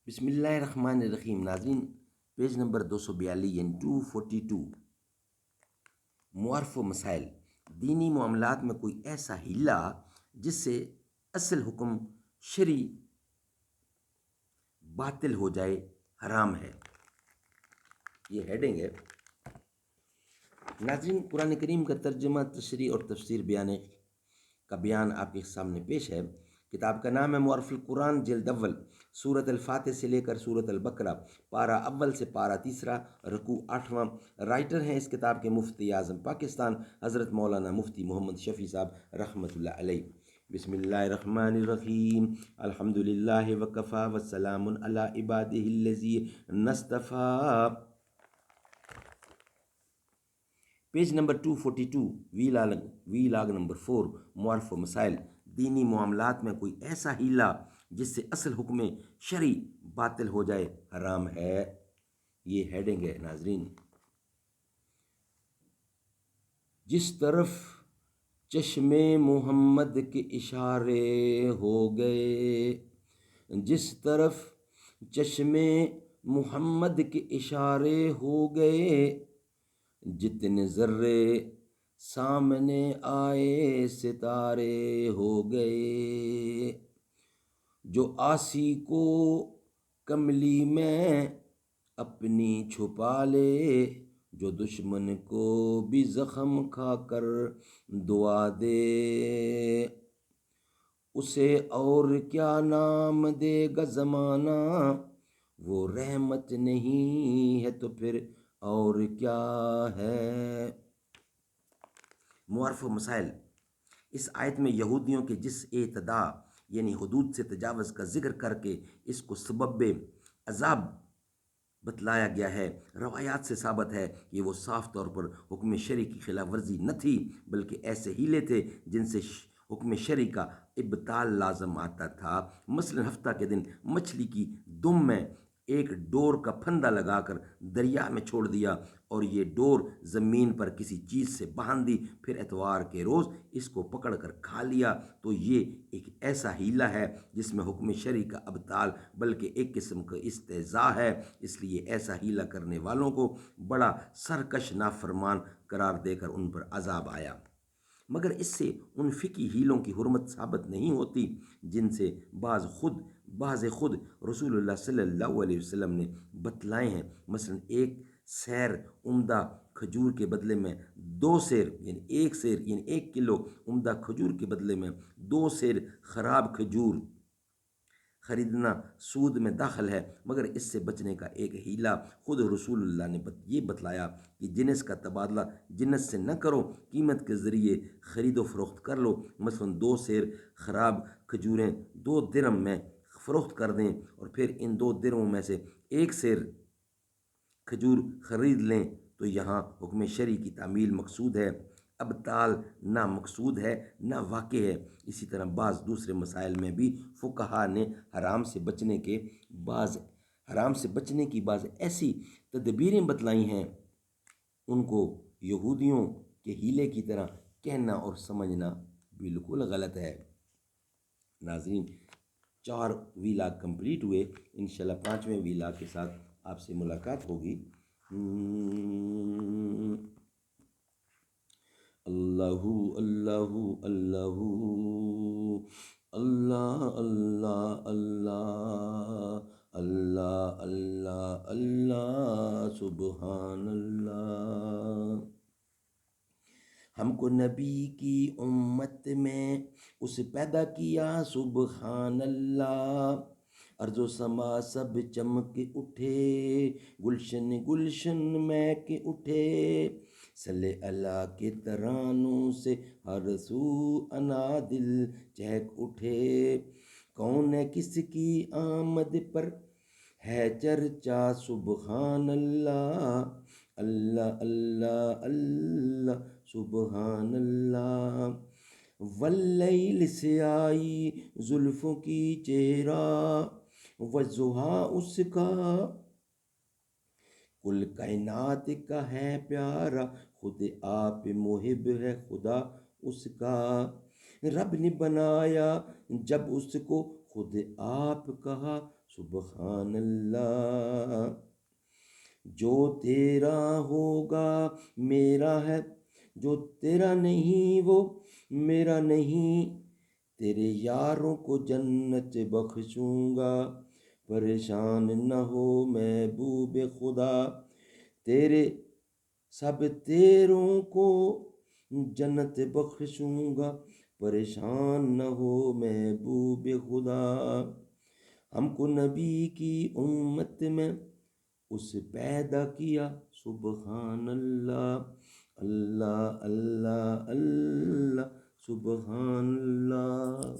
بسم اللہ الرحمن الرحیم۔ ناظرین، پیج نمبر 242 یعنی 242، معارف و مسائل۔ دینی معاملات میں کوئی ایسا ہیلا جس سے اصل حکم شرعی باطل ہو جائے حرام ہے، یہ ہیڈنگ ہے۔ ناظرین، قرآن کریم کا ترجمہ، تشریح اور تفسیر کا بیان آپ کے سامنے پیش ہے۔ کتاب کا نام ہے معارف القرآن، جلد اول، سورۃ الفاتح سے لے کر سورۃ البقرہ، پارہ اول سے پارہ تیسرا، رکوع 8واں۔ رائٹر ہیں اس کتاب کے مفتی اعظم پاکستان حضرت مولانا مفتی محمد شفیع صاحب رحمۃ اللہ علیہ۔ بسم اللہ الرحمن الرحیم، الحمد للہ وکفی وسلام علی عبادہ الذین اصطفیٰ۔ پیج نمبر 242، وی لاگ نمبر 4، معارف و مسائل۔ دینی معاملات میں کوئی ایسا ہیلا جس سے اصل حکم شرعی باطل ہو جائے حرام ہے، یہ ہیڈنگ ہے۔ ناظرین، جس طرف چشم محمد کے اشارے ہو گئے، جس طرف چشم محمد کے اشارے ہو گئے، جتنے ذرے سامنے آئے ستارے ہو گئے، جو آسی کو کملی میں اپنی چھپا لے، جو دشمن کو بھی زخم کھا کر دعا دے، اسے اور کیا نام دے گا زمانہ، وہ رحمت نہیں ہے تو پھر اور کیا ہے۔ معارف و مسائل۔ اس آیت میں یہودیوں کے جس اعتداء یعنی حدود سے تجاوز کا ذکر کر کے اس کو سبب عذاب بتلایا گیا ہے، روایات سے ثابت ہے کہ وہ صاف طور پر حکم شرعی کی خلاف ورزی نہ تھی، بلکہ ایسے ہیلے تھے جن سے حکم شرعی کا ابطال لازم آتا تھا۔ مثلا ہفتہ کے دن مچھلی کی دم میں ایک ڈور کا پھندا لگا کر دریا میں چھوڑ دیا اور یہ ڈور زمین پر کسی چیز سے باندھ دی، پھر اتوار کے روز اس کو پکڑ کر کھا لیا، تو یہ ایک ایسا ہیلا ہے جس میں حکم شرعی کا ابطال بلکہ ایک قسم کا استہزاء ہے۔ اس لیے ایسا ہیلا کرنے والوں کو بڑا سرکش نافرمان قرار دے کر ان پر عذاب آیا۔ مگر اس سے ان فقہی ہیلوں کی حرمت ثابت نہیں ہوتی جن سے بعض خود رسول اللہ صلی اللہ علیہ وسلم نے بتلائے ہیں۔ مثلا ایک سیر عمدہ کھجور کے بدلے میں 2 سیر یعنی ایک کلو عمدہ کھجور کے بدلے میں 2 سیر خراب کھجور خریدنا سود میں داخل ہے، مگر اس سے بچنے کا ایک ہیلا خود رسول اللہ نے یہ بتلایا کہ جنس کا تبادلہ جنس سے نہ کرو، قیمت کے ذریعے خرید و فروخت کر لو۔ مثلا 2 سیر خراب کھجوریں 2 درہم میں فروخت کر دیں اور پھر ان 2 درہموں میں سے 1 سیر کھجور خرید لیں، تو یہاں حکم شرعی کی تعمیل مقصود ہے، ابطال نہ مقصود ہے نہ واقع ہے۔ اسی طرح بعض دوسرے مسائل میں بھی فقہا نے حرام سے بچنے کی بعض ایسی تدبیریں بتلائی ہیں، ان کو یہودیوں کے ہیلے کی طرح کہنا اور سمجھنا بالکل غلط ہے۔ ناظرین، 4 ویلاگ کمپلیٹ ہوئے، انشاءاللہ 5ویں ویلاگ کے ساتھ آپ سے ملاقات ہوگی۔ اللہ اللہ اللہ اللہ اللہ اللہ اللہ اللہ اللہ سبحان اللہ۔ ہم کو نبی کی امت میں اس پیدا کیا سبحان اللہ، ارض و سما سب چمک اٹھے، گلشن گلشن مہک اٹھے، صلی اللہ کے ترانوں سے ہر سو انادل چہک اٹھے، کون ہے کس کی آمد پر ہے چرچا سبحان اللہ، اللہ اللہ اللہ سبحان اللہ۔ واللیل سے آئی زلفوں کی چہرہ، والضحیٰ اس کا کل کائنات کا ہے پیارا، خود آپ محب ہے خدا اس کا، رب نے بنایا جب اس کو خود آپ کہا سبحان اللہ۔ جو تیرا ہوگا میرا ہے، جو تیرا نہیں وہ میرا نہیں، تیرے یاروں کو جنت بخشوں گا، پریشان نہ ہو محبوب خدا، تیرے سب تیروں کو جنت بخشوں گا، پریشان نہ ہو محبوب خدا۔ ہم کو نبی کی امت میں اس پیدا کیا، سبحان اللہ، اللہ اللہ اللہ، سبحان اللہ۔